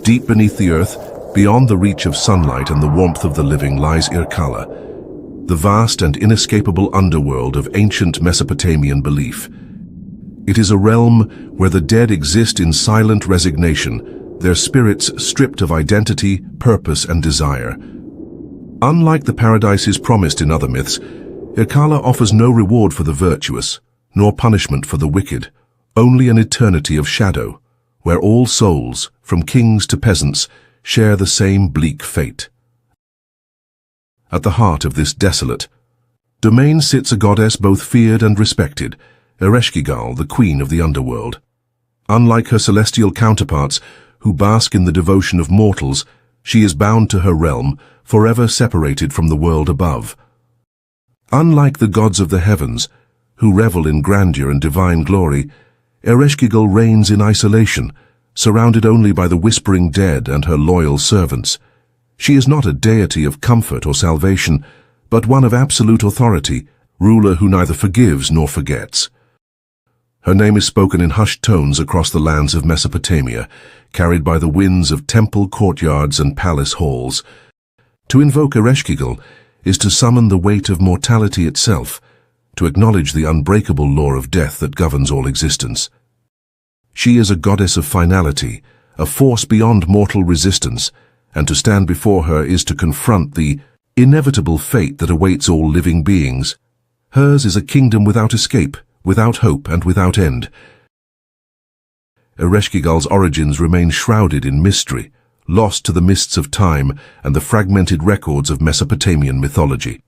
Deep beneath the earth, beyond the reach of sunlight and the warmth of the living, lies Irkalla, the vast and inescapable underworld of ancient Mesopotamian belief. It is a realm where the dead exist in silent resignation, their spirits stripped of identity, purpose, and desire. Unlike the paradises promised in other myths, Irkalla offers no reward for the virtuous, nor punishment for the wicked, only an eternity of shadow, where all souls, from kings to peasants, share the same bleak fate. At the heart of this desolate domain sits a goddess both feared and respected, Ereshkigal, the queen of the underworld. Unlike her celestial counterparts, who bask in the devotion of mortals, she is bound to her realm, forever separated from the world above. Unlike the gods of the heavens, who revel in grandeur and divine glory, Ereshkigal reigns in isolation, surrounded only by the whispering dead and her loyal servants. She is not a deity of comfort or salvation, but one of absolute authority, ruler who neither forgives nor forgets. Her name is spoken in hushed tones across the lands of Mesopotamia, carried by the winds of temple courtyards and palace halls. To invoke Ereshkigal is to summon the weight of mortality itself, to acknowledge the unbreakable law of death that governs all existence. She is a goddess of finality, a force beyond mortal resistance, and to stand before her is to confront the inevitable fate that awaits all living beings. Hers is a kingdom without escape, without hope, and without end. Ereshkigal's origins remain shrouded in mystery, lost to the mists of time and the fragmented records of Mesopotamian mythology.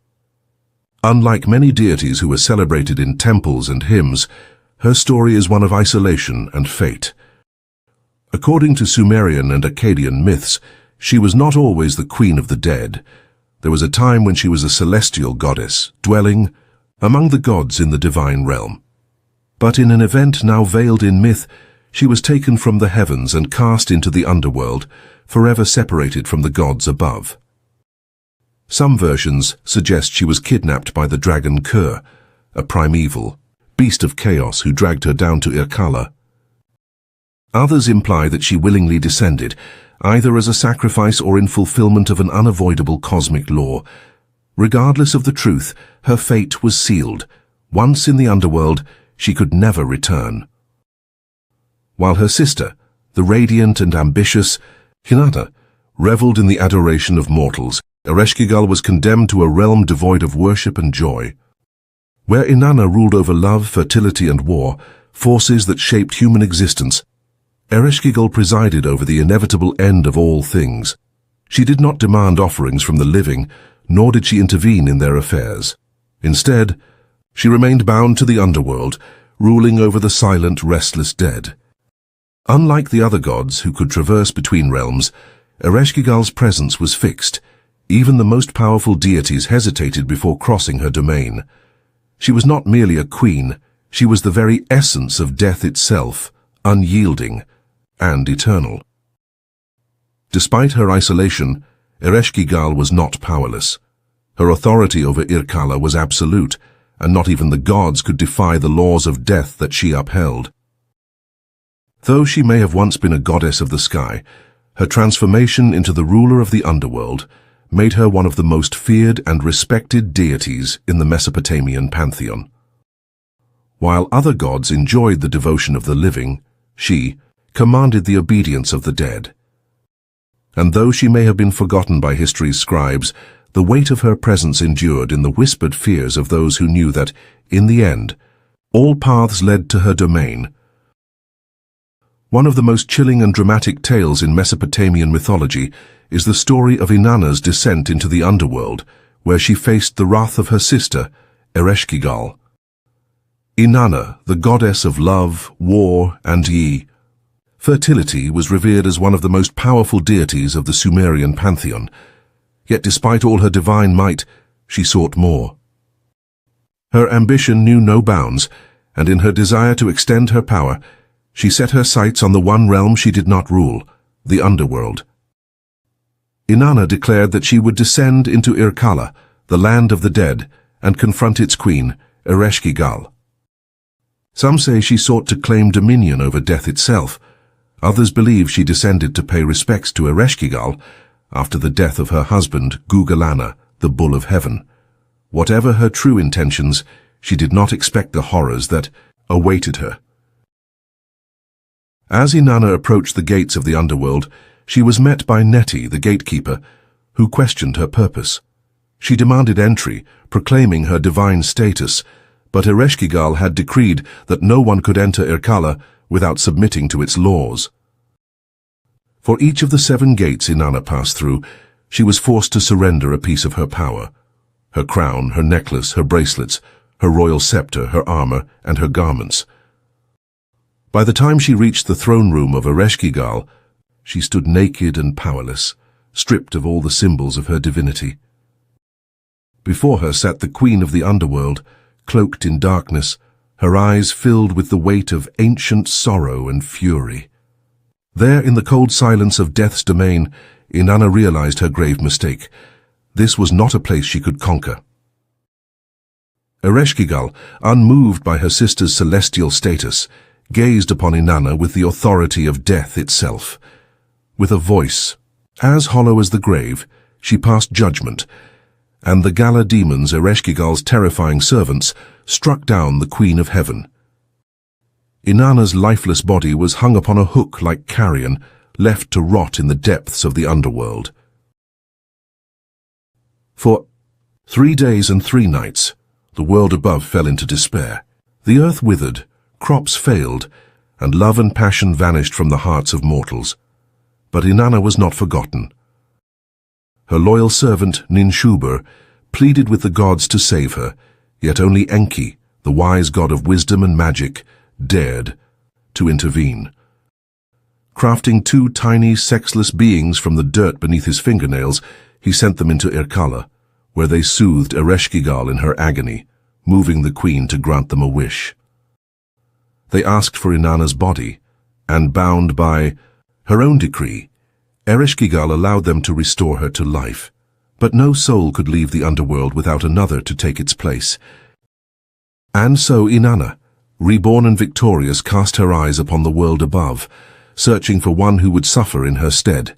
Unlike many deities who are celebrated in temples and hymns, her story is one of isolation and fate. According to Sumerian and Akkadian myths, she was not always the queen of the dead. There was a time when she was a celestial goddess, dwelling among the gods in the divine realm. But in an event now veiled in myth, she was taken from the heavens and cast into the underworld, forever separated from the gods above. Some versions suggest she was kidnapped by the dragon Kur, a primeval beast of chaos who dragged her down to Irkalla. Others imply that she willingly descended, either as a sacrifice or in fulfillment of an unavoidable cosmic law. Regardless of the truth, her fate was sealed. Once in the underworld, she could never return. While her sister, the radiant and ambitious Inanna, reveled in the adoration of mortals, Ereshkigal was condemned to a realm devoid of worship and joy. Where Inanna ruled over love, fertility, and war, forces that shaped human existence, Ereshkigal presided over the inevitable end of all things. She did not demand offerings from the living, nor did she intervene in their affairs. Instead, she remained bound to the underworld, ruling over the silent, restless dead. Unlike the other gods who could traverse between realms, Ereshkigal's presence was fixed. Even the most powerful deities hesitated before crossing her domain. She was not merely a queen, she was the very essence of death itself, unyielding and eternal. Despite her isolation, Ereshkigal was not powerless. Her authority over Irkalla was absolute, and not even the gods could defy the laws of death that she upheld. Though she may have once been a goddess of the sky, her transformation into the ruler of the underworld made her one of the most feared and respected deities in the Mesopotamian pantheon. While other gods enjoyed the devotion of the living, she commanded the obedience of the dead. And though she may have been forgotten by history's scribes, the weight of her presence endured in the whispered fears of those who knew that, in the end, all paths led to her domain. One of the most chilling and dramatic tales in Mesopotamian mythology is the story of Inanna's descent into the underworld, where she faced the wrath of her sister, Ereshkigal. Inanna, the goddess of love, war, and fertility, was revered as one of the most powerful deities of the Sumerian pantheon. Yet despite all her divine might, she sought more. Her ambition knew no bounds, and in her desire to extend her power, she set her sights on the one realm she did not rule, the underworld. Inanna declared that she would descend into Irkalla, the land of the dead, and confront its queen, Ereshkigal. Some say she sought to claim dominion over death itself. Others believe she descended to pay respects to Ereshkigal after the death of her husband, Gugalanna, the Bull of Heaven. Whatever her true intentions, she did not expect the horrors that awaited her. As Inanna approached the gates of the underworld, she was met by Neti, the gatekeeper, who questioned her purpose. She demanded entry, proclaiming her divine status, but Ereshkigal had decreed that no one could enter Irkalla without submitting to its laws. For each of the 7 gates Inanna passed through, she was forced to surrender a piece of her power: her crown, her necklace, her bracelets, her royal scepter, her armor, and her garments. By the time she reached the throne room of Ereshkigal, she stood naked and powerless, stripped of all the symbols of her divinity. Before her sat the queen of the underworld, cloaked in darkness, her eyes filled with the weight of ancient sorrow and fury. There, in the cold silence of death's domain, Inanna realized her grave mistake. This was not a place she could conquer. Ereshkigal, unmoved by her sister's celestial status, gazed upon Inanna with the authority of death itself. With a voice as hollow as the grave, she passed judgment, and the Gala demons, Ereshkigal's terrifying servants, struck down the Queen of Heaven. Inanna's lifeless body was hung upon a hook like carrion, left to rot in the depths of the underworld. For 3 days and 3 nights, the world above fell into despair. The earth withered, crops failed, and love and passion vanished from the hearts of mortals. But Inanna was not forgotten. Her loyal servant, Ninshubur, pleaded with the gods to save her, yet only Enki, the wise god of wisdom and magic, dared to intervene. Crafting 2 tiny, sexless beings from the dirt beneath his fingernails, he sent them into Irkalla, where they soothed Ereshkigal in her agony, moving the queen to grant them a wish. They asked for Inanna's body, and bound by her own decree, Ereshkigal allowed them to restore her to life. But no soul could leave the underworld without another to take its place. And so Inanna, reborn and victorious, cast her eyes upon the world above, searching for one who would suffer in her stead.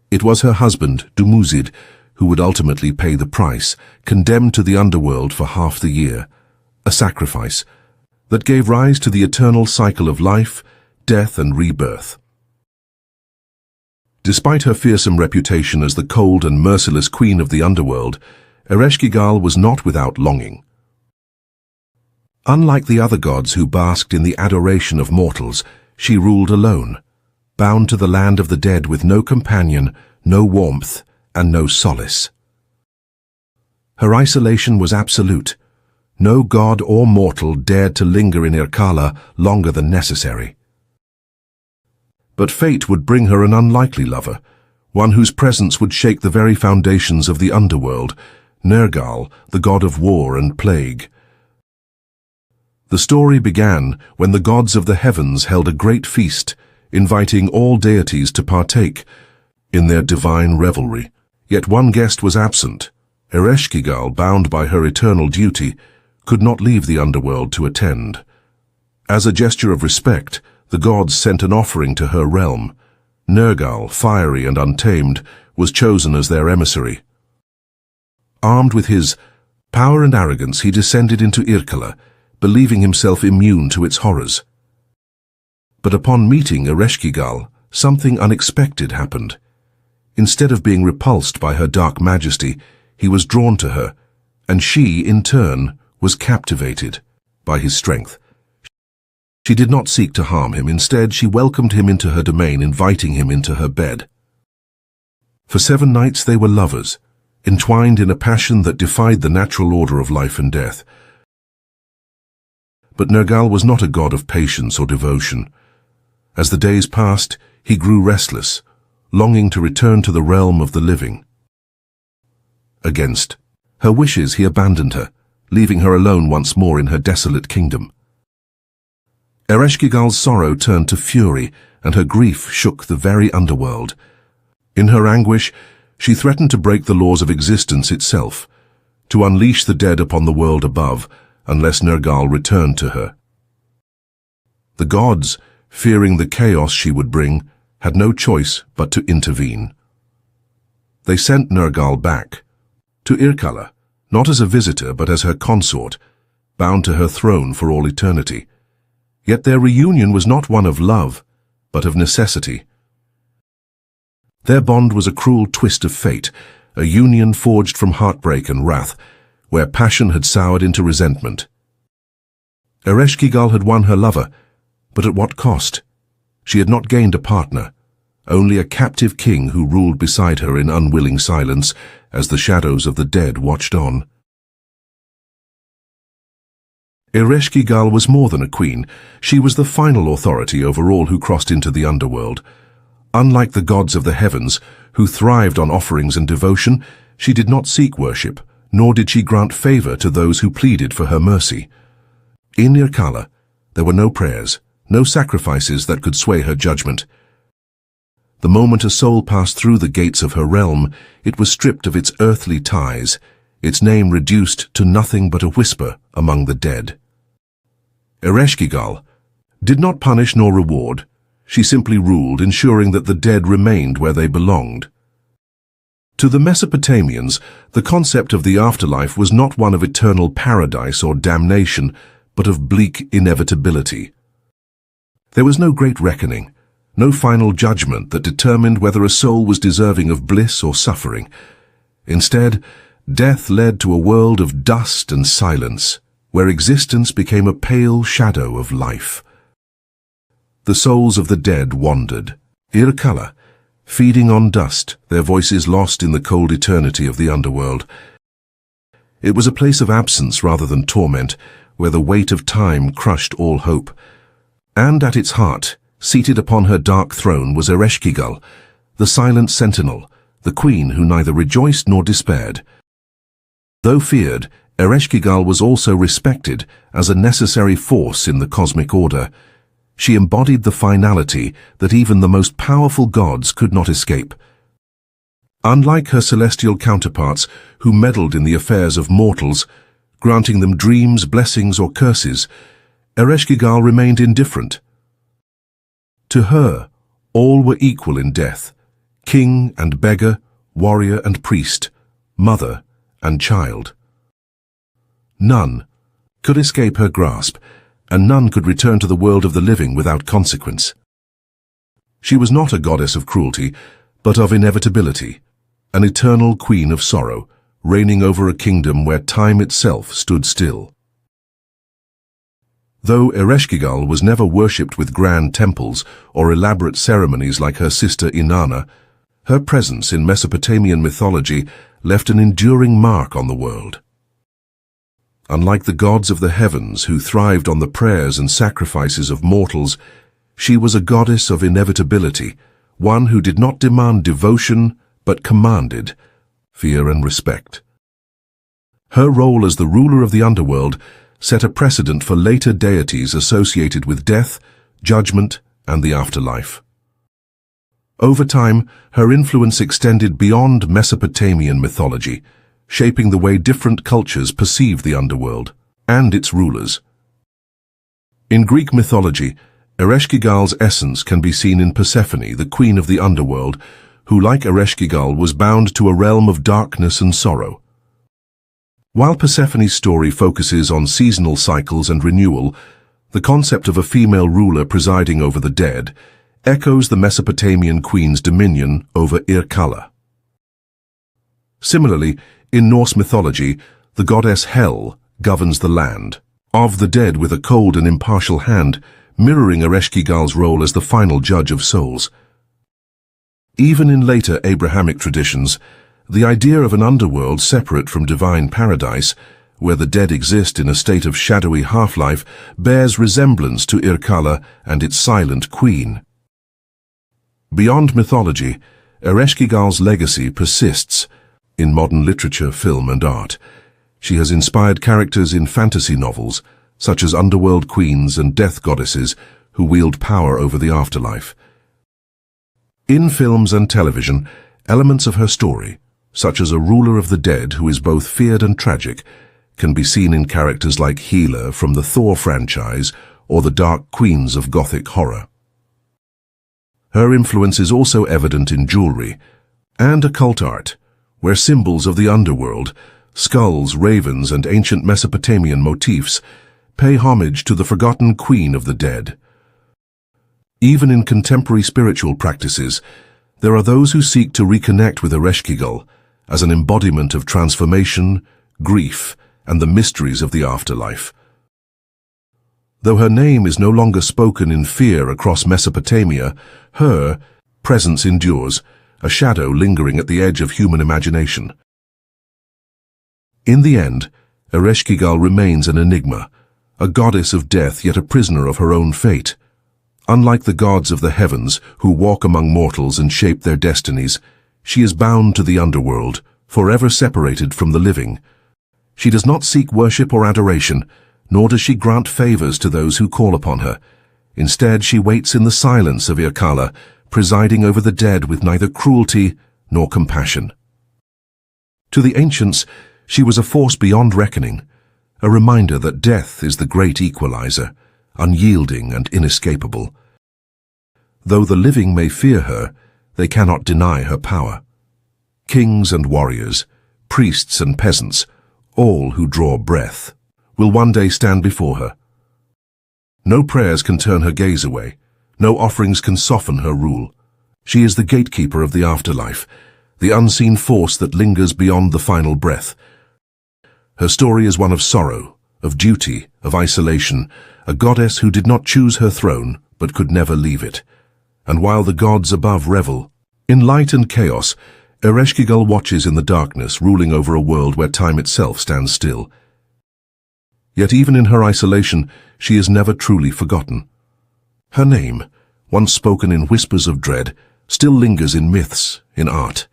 It was her husband, Dumuzid, who would ultimately pay the price, condemned to the underworld for half the year, a sacrifice that gave rise to the eternal cycle of life, death, and rebirth. Despite her fearsome reputation as the cold and merciless queen of the underworld, Ereshkigal was not without longing. Unlike the other gods who basked in the adoration of mortals, she ruled alone, bound to the land of the dead with no companion, no warmth, and no solace. Her isolation was absolute. No god or mortal dared to linger in Irkalla longer than necessary. But fate would bring her an unlikely lover, one whose presence would shake the very foundations of the underworld, Nergal, the god of war and plague. The story began when the gods of the heavens held a great feast, inviting all deities to partake in their divine revelry. Yet one guest was absent. Ereshkigal, bound by her eternal duty, could not leave the underworld to attend. As a gesture of respect, the gods sent an offering to her realm. Nergal, fiery and untamed, was chosen as their emissary. Armed with his power and arrogance, he descended into Irkalla, believing himself immune to its horrors. But upon meeting Ereshkigal, something unexpected happened. Instead of being repulsed by her dark majesty, he was drawn to her, and she, in turn, was captivated by his strength. She did not seek to harm him. Instead, she welcomed him into her domain, inviting him into her bed. For 7 nights they were lovers, entwined in a passion that defied the natural order of life and death. But Nergal was not a god of patience or devotion. As the days passed, he grew restless, longing to return to the realm of the living. Against her wishes, he abandoned her, leaving her alone once more in her desolate kingdom. Ereshkigal's sorrow turned to fury, and her grief shook the very underworld. In her anguish, she threatened to break the laws of existence itself, to unleash the dead upon the world above, unless Nergal returned to her. The gods, fearing the chaos she would bring, had no choice but to intervene. They sent Nergal back, to Irkalla, not as a visitor but as her consort, bound to her throne for all eternity. Yet their reunion was not one of love, but of necessity. Their bond was a cruel twist of fate, a union forged from heartbreak and wrath, where passion had soured into resentment. Ereshkigal had won her lover, but at what cost? She had not gained a partner, only a captive king who ruled beside her in unwilling silence as the shadows of the dead watched on. Ereshkigal was more than a queen. She was the final authority over all who crossed into the underworld. Unlike the gods of the heavens, who thrived on offerings and devotion, she did not seek worship, nor did she grant favor to those who pleaded for her mercy. In Irkalla, there were no prayers, no sacrifices that could sway her judgment. The moment a soul passed through the gates of her realm, it was stripped of its earthly ties, its name reduced to nothing but a whisper among the dead. Ereshkigal did not punish nor reward. She simply ruled, ensuring that the dead remained where they belonged. To the Mesopotamians, the concept of the afterlife was not one of eternal paradise or damnation, but of bleak inevitability. There was no great reckoning, no final judgment that determined whether a soul was deserving of bliss or suffering. Instead, death led to a world of dust and silence, where existence became a pale shadow of life. The souls of the dead wandered, Irkalla, feeding on dust, their voices lost in the cold eternity of the underworld. It was a place of absence rather than torment, where the weight of time crushed all hope. And at its heart, seated upon her dark throne, was Ereshkigal, the silent sentinel, the queen who neither rejoiced nor despaired. Though feared, Ereshkigal was also respected as a necessary force in the cosmic order. She embodied the finality that even the most powerful gods could not escape. Unlike her celestial counterparts, who meddled in the affairs of mortals, granting them dreams, blessings, or curses, Ereshkigal remained indifferent. To her, all were equal in death, king and beggar, warrior and priest, mother and child. None could escape her grasp, and none could return to the world of the living without consequence. She was not a goddess of cruelty, but of inevitability, an eternal queen of sorrow, reigning over a kingdom where time itself stood still. Though Ereshkigal was never worshipped with grand temples or elaborate ceremonies like her sister Inanna, her presence in Mesopotamian mythology left an enduring mark on the world. Unlike the gods of the heavens who thrived on the prayers and sacrifices of mortals, she was a goddess of inevitability, one who did not demand devotion but commanded fear and respect. Her role as the ruler of the underworld set a precedent for later deities associated with death, judgment, and the afterlife. Over time, her influence extended beyond Mesopotamian mythology, shaping the way different cultures perceive the underworld and its rulers. In Greek mythology, Ereshkigal's essence can be seen in Persephone, the queen of the underworld, who, like Ereshkigal, was bound to a realm of darkness and sorrow. While Persephone's story focuses on seasonal cycles and renewal, the concept of a female ruler presiding over the dead echoes the Mesopotamian queen's dominion over Irkalla. Similarly, in Norse mythology, the goddess Hel governs the land of the dead with a cold and impartial hand, mirroring Ereshkigal's role as the final judge of souls. Even in later Abrahamic traditions, the idea of an underworld separate from divine paradise, where the dead exist in a state of shadowy half-life, bears resemblance to Irkalla and its silent queen. Beyond mythology, Ereshkigal's legacy persists in modern literature, film, and art. She has inspired characters in fantasy novels, such as underworld queens and death goddesses who wield power over the afterlife. In films and television, elements of her story, such as a ruler of the dead who is both feared and tragic, can be seen in characters like Hela from the Thor franchise or the Dark Queens of Gothic horror. Her influence is also evident in jewelry and occult art, where symbols of the underworld, skulls, ravens, and ancient Mesopotamian motifs pay homage to the forgotten queen of the dead. Even in contemporary spiritual practices, there are those who seek to reconnect with Ereshkigal as an embodiment of transformation, grief, and the mysteries of the afterlife. Though her name is no longer spoken in fear across Mesopotamia, her presence endures, a shadow lingering at the edge of human imagination. In the end, Ereshkigal remains an enigma, a goddess of death yet a prisoner of her own fate. Unlike the gods of the heavens who walk among mortals and shape their destinies, she is bound to the underworld, forever separated from the living. She does not seek worship or adoration, nor does she grant favors to those who call upon her. Instead, she waits in the silence of Irkalla, presiding over the dead with neither cruelty nor compassion. To the ancients, she was a force beyond reckoning, a reminder that death is the great equalizer, unyielding and inescapable. Though the living may fear her, they cannot deny her power. Kings and warriors, priests and peasants, all who draw breath, will one day stand before her. No prayers can turn her gaze away, no offerings can soften her rule. She is the gatekeeper of the afterlife, the unseen force that lingers beyond the final breath. Her story is one of sorrow, of duty, of isolation, a goddess who did not choose her throne, but could never leave it. And while the gods above revel in light and chaos, Ereshkigal watches in the darkness, ruling over a world where time itself stands still. Yet even in her isolation, she is never truly forgotten. Her name, once spoken in whispers of dread, still lingers in myths, in art,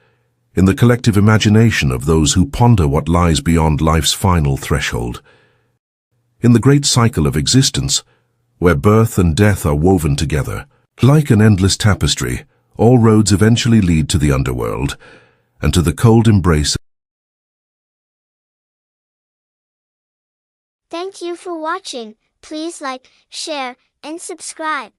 in the collective imagination of those who ponder what lies beyond life's final threshold. In the great cycle of existence, where birth and death are woven together, like an endless tapestry, all roads eventually lead to the underworld and to the cold embrace. Thank you for watching. Please like, share, and subscribe.